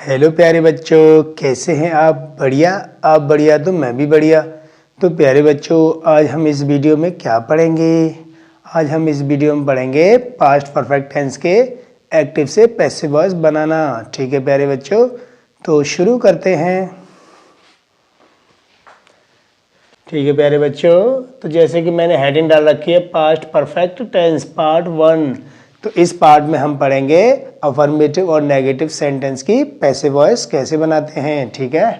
Hello प्यारे बच्चों, कैसे हैं आप? बढ़िया। आप बढ़िया तो मैं भी बढ़िया। तो प्यारे बच्चों, आज हम इस वीडियो में क्या पढ़ेंगे? आज हम इस वीडियो में पढ़ेंगे पास्ट परफेक्ट टेंस के एक्टिव से पैसिव वॉइस बनाना। ठीक है प्यारे बच्चों, तो शुरू करते हैं। ठीक है प्यारे बच्चों, तो जैसे कि मैंने हेडिंग डाल रखी है पास्ट परफेक्ट टेंस पार्ट 1। तो इस पार्ट में हम पढ़ेंगे अफर्मेटिव और नेगेटिव सेंटेंस की पैसिव वॉइस कैसे बनाते हैं। ठीक है,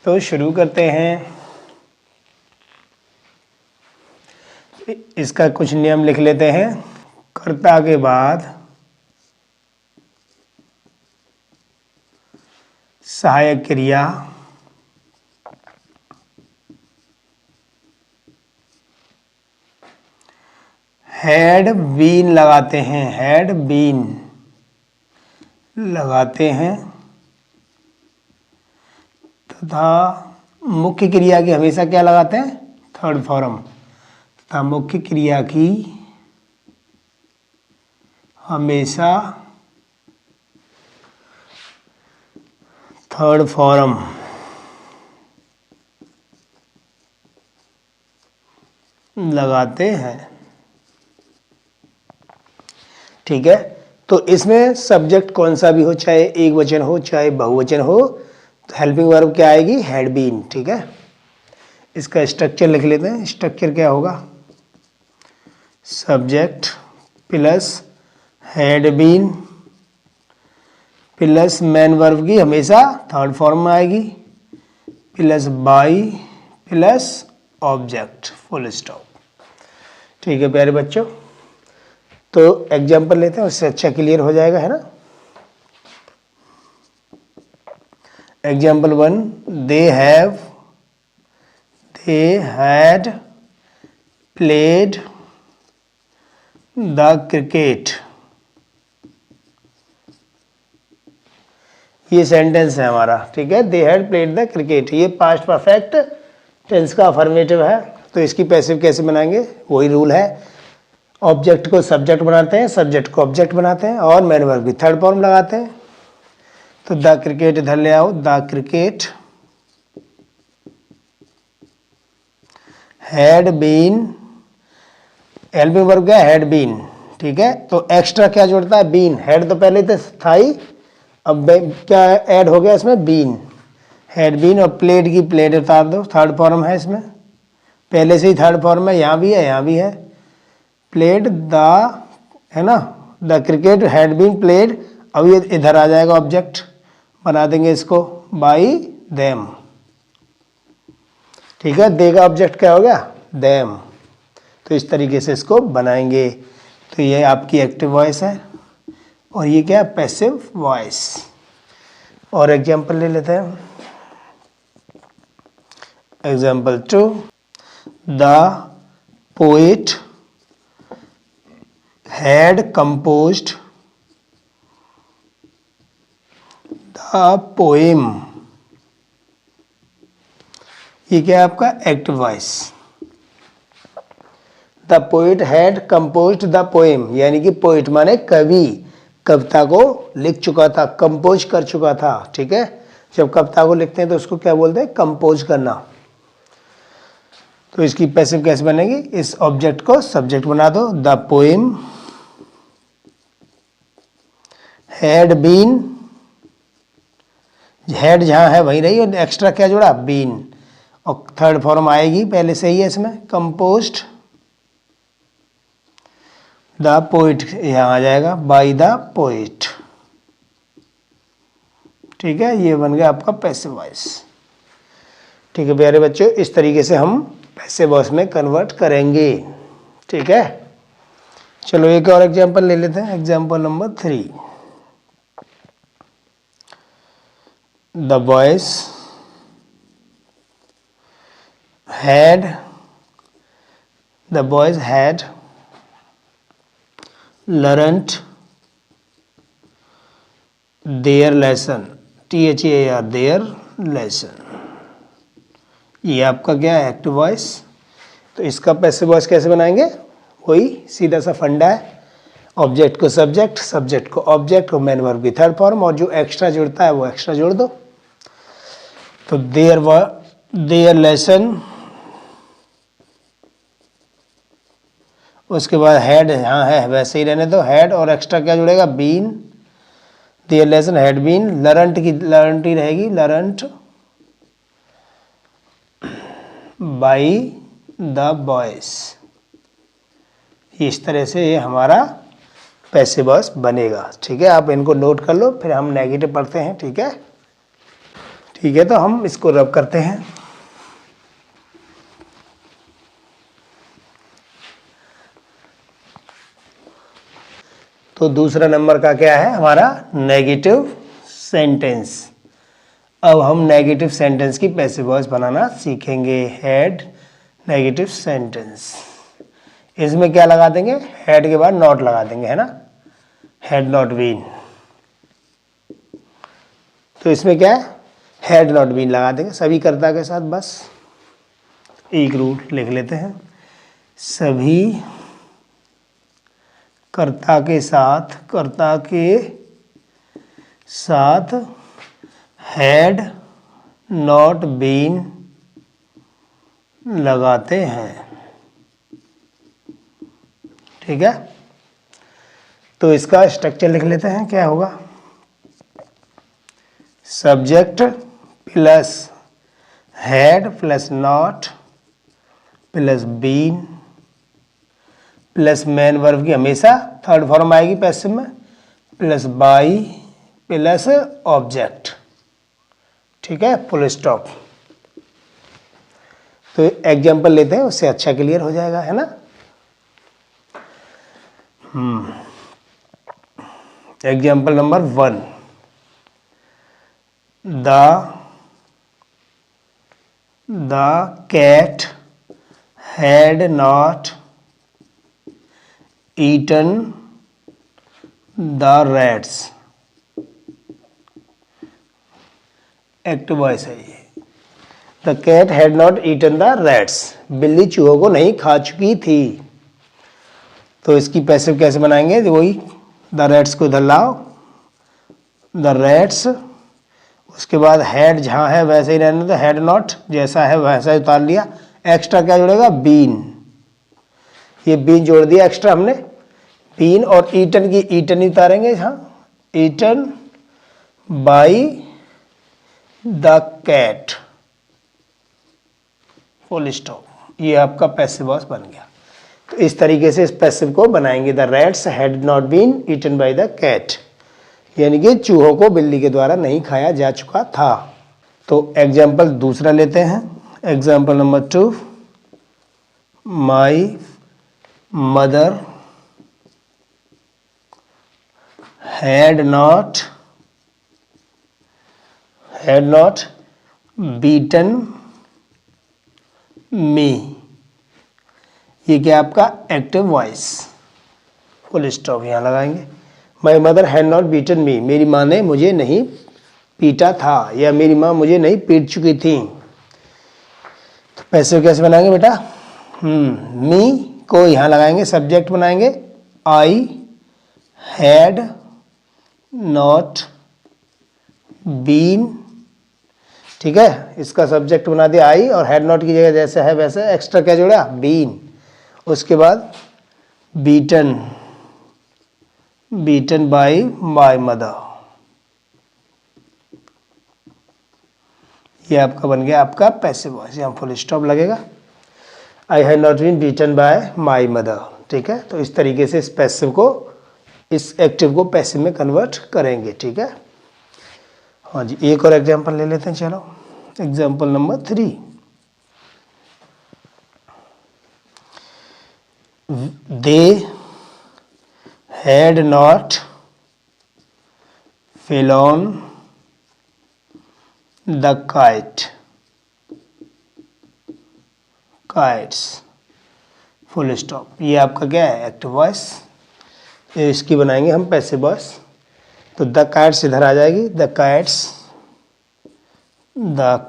तो शुरू करते हैं। इसका कुछ नियम लिख लेते हैं। कर्ता के बाद सहायक क्रिया हैड बीन लगाते हैं, हैड बीन लगाते हैं तथा मुख्य क्रिया की हमेशा क्या लगाते हैं? Third form. तथा मुख्य क्रिया की हमेशा थर्ड फॉर्म लगाते हैं। ठीक है, तो इसमें सब्जेक्ट कौन सा भी हो, चाहे एक वचन हो चाहे बहुवचन हो, तो हेल्पिंग वर्ब क्या आएगी? Had been. ठीक है, इसका स्ट्रक्चर लिख लेते हैं। स्ट्रक्चर क्या होगा? Subject plus had been plus main verb की हमेशा थर्ड फॉर्म में आएगी plus by plus object, full stop. ठीक है प्यारे बच्चों, तो एग्जाम्पल लेते हैं, उससे अच्छा क्लियर हो जाएगा, है ना। Example 1, they had played the cricket. ये सेंटेंस है हमारा। ठीक है, they had played the cricket, ये पास्ट परफेक्ट टेंस का अफर्मेटिव है। तो इसकी पैसिव कैसे बनाएंगे? वही रूल है, ऑब्जेक्ट को सब्जेक्ट बनाते हैं, सब्जेक्ट को ऑब्जेक्ट बनाते हैं और मेन वर्ब की थर्ड फॉर्म लगाते हैं। तो द क्रिकेट इधर ले आओ, the cricket had been, helping verb क्या? Had been. ठीक है, तो एक्स्ट्रा क्या जोड़ता है? बीन। हैड तो पहले तो था ही, अब क्या ऐड हो गया इसमें? बीन। हैड बीन और प्लेड की प्लेड उतार दो, थर्ड फॉर्म है इसमें, पहले से ही थर्ड फॉर्म है, यहाँ भी है यहाँ भी है। प्लेड द, है ना, the cricket had been played. अब ये इधर आ जाएगा, ऑब्जेक्ट बना देंगे इसको बाई देम। ठीक है, देगा ऑब्जेक्ट क्या हो गया? देम। तो इस तरीके से इसको बनाएंगे। तो ये आपकी एक्टिव वॉइस है और ये क्या? Passive voice. और एग्जांपल ले लेते हैं। Example 2, the poet had composed the poem। ये क्या है आपका? Active voice. The poet had composed the poem, यानी कि पोएट माने कवि, कविता को लिख चुका था, कंपोज कर चुका था। ठीक है, जब कविता को लिखते हैं तो उसको क्या बोलते हैं? कंपोज करना। तो इसकी पैसिव कैसे बनेगी? इस ऑब्जेक्ट को सब्जेक्ट बना दो, the poem had been, had जहां है वहीं रही और एक्स्ट्रा क्या जोड़ा? बीन। और थर्ड फॉर्म आएगी, पहले से ही है इसमें, कंपोज्ड द पोइट, यहां आ जाएगा बाय द पोइट। ठीक है, ये बन गया आपका पैसिव वॉइस। ठीक है प्यारे बच्चों, इस तरीके से हम पैसिव वॉइस में कन्वर्ट करेंगे। ठीक है, चलो एक और एग्जांपल ले लेते हैं। Example number 3, the boys had learnt their lesson, THEAR, their lesson। ये आपका क्या है? Active voice. तो इसका पैसिव वॉइस कैसे बनाएंगे? वही सीधा सा फंडा है, ऑब्जेक्ट को सब्जेक्ट, सब्जेक्ट को ऑब्जेक्ट, और मेन वर्ब की थर्ड फॉर्म, और जो एक्स्ट्रा जुड़ता है वो एक्स्ट्रा जोड़ दो। तो देयर लेसन, उसके बाद हैड यहाँ है वैसे ही रहने दो, हैड और एक्स्ट्रा क्या जुड़ेगा, been. Their lesson had been, learnt की लर्नट ही रहेगी, लर्नट बाई द बॉयज। इस तरह से ये हमारा पैसिव वॉइस बनेगा। ठीक है, आप इनको नोट कर लो, फिर हम नेगेटिव पढ़ते हैं। ठीक है, ठीक है, तो हम इसको रब करते हैं। तो दूसरा नंबर का क्या है हमारा, नेगेटिव सेंटेंस। अब हम नेगेटिव सेंटेंस की पैसिव वॉइस बनाना सीखेंगे। हैड नेगेटिव सेंटेंस, इसमें क्या लगा देंगे, हैड के बाद नॉट लगा देंगे, है ना, हैड नॉट बीन। तो इसमें क्या है, हैड नॉट बीन लगा देंगे सभी कर्ता के साथ। बस एक रूल लिख लेते हैं, सभी कर्ता के साथ हैड नॉट बीन लगाते हैं। ठीक है, तो इसका स्ट्रक्चर लिख लेते हैं, क्या होगा, subject plus had plus not plus been plus main verb की हमेशा थर्ड फॉर्म आएगी पैसिव में, प्लस बाई प्लस ऑब्जेक्ट। ठीक है, फुल स्टॉप। तो एग्जाम्पल लेते हैं, उससे अच्छा क्लियर हो जाएगा, है ना। Example number 1, the cat had not eaten the rats। Active voice है ये। The cat had not eaten the rats, बिल्ली चूहों को नहीं खा चुकी थी। तो इसकी पैसिव कैसे बनाएंगे, वही द रैट्स को इधर लाओ, द रैट्स, उसके बाद हैड जहाँ है वैसे ही रहने दो, हैड नॉट जैसा है वैसा ही उतार लिया। एक्स्ट्रा क्या जुड़ेगा, बीन, ये बीन जोड़ दिया एक्स्ट्रा हमने, बीन, और ईटन की ईटन ही उतारेंगे, हाँ, eaten by the cat, full stop. ये आपका पैसिव वॉइस बन गया। तो इस तरीके से इस पैसिव को बनाएंगे, the rats had not been eaten by the cat, यानी कि चूहों को बिल्ली के द्वारा नहीं खाया जा चुका था। तो एग्जाम्पल दूसरा लेते हैं, example number 2, my mother had not beaten me। ये क्या आपका एक्टिव वॉइस, फुल स्टॉप यहाँ लगाएंगे। My mother had not beaten me, मेरी माँ ने मुझे नहीं पीटा था, या मेरी माँ मुझे नहीं पीट चुकी थी। तो पैसिव कैसे बनाएंगे बेटा, मी को यहाँ लगाएंगे, सब्जेक्ट बनाएंगे, आई हैड नॉट बीन। ठीक है, इसका सब्जेक्ट बना दिया आई, और हैड नॉट की जगह जैसे है वैसे एक्स्ट्रा क्या जोड़ा, बीन। उसके बाद beaten, beaten by my mother. ये आपका बन गया आपका पैसिव वॉइस, यहाँ फुल स्टॉप लगेगा, I had not been beaten by my mother. ठीक है, तो इस तरीके से इस पैसिव को, इस एक्टिव को पैसिव में कन्वर्ट करेंगे। ठीक है, हाँ जी, एक और एग्जांपल ले लेते हैं, चलो example number 3, they had not flown the kites, full stop. ये आपका क्या है, एक्टिव वॉइस, इसकी बनाएंगे हम पैसिव वॉइस। तो द काइट्स इधर आ जाएगी, the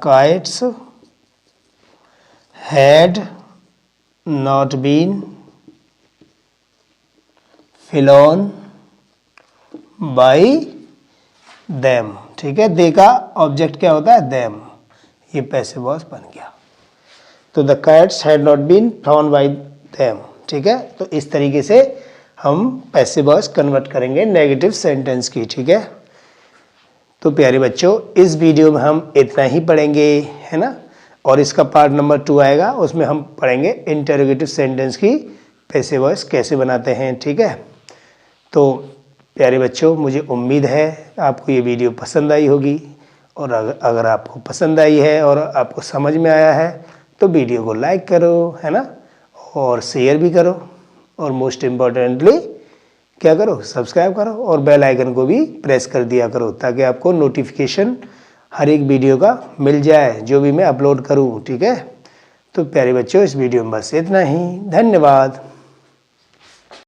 kites had not been flown by them, ठीक है। दे का ऑब्जेक्ट क्या होता है, देम, ये पैसिव वॉइस बन गया। तो the kites had not been flown by them, ठीक है। तो इस तरीके से हम पैसिव वॉइस कन्वर्ट करेंगे नेगेटिव सेंटेंस की, ठीक है। तो प्यारे बच्चों, इस वीडियो में हम इतना ही पढ़ेंगे, है ना। और इसका पार्ट नंबर 2 आएगा, उसमें हम पढ़ेंगे इंटरोगेटिव सेंटेंस की पैसिव वॉइस कैसे बनाते हैं, ठीक है। तो प्यारे बच्चों, मुझे उम्मीद है आपको ये वीडियो पसंद आई होगी, और अगर आपको पसंद आई है और आपको समझ में आया है तो वीडियो को लाइक करो, है ना, और शेयर भी करो, और मोस्ट इम्पॉर्टेंटली क्या करो, सब्सक्राइब करो, और बेल आइकन को भी प्रेस कर दिया करो, ताकि आपको नोटिफिकेशन हर एक वीडियो का मिल जाए जो भी मैं अपलोड करूँ, ठीक है। तो प्यारे बच्चों, इस वीडियो में बस इतना ही। धन्यवाद।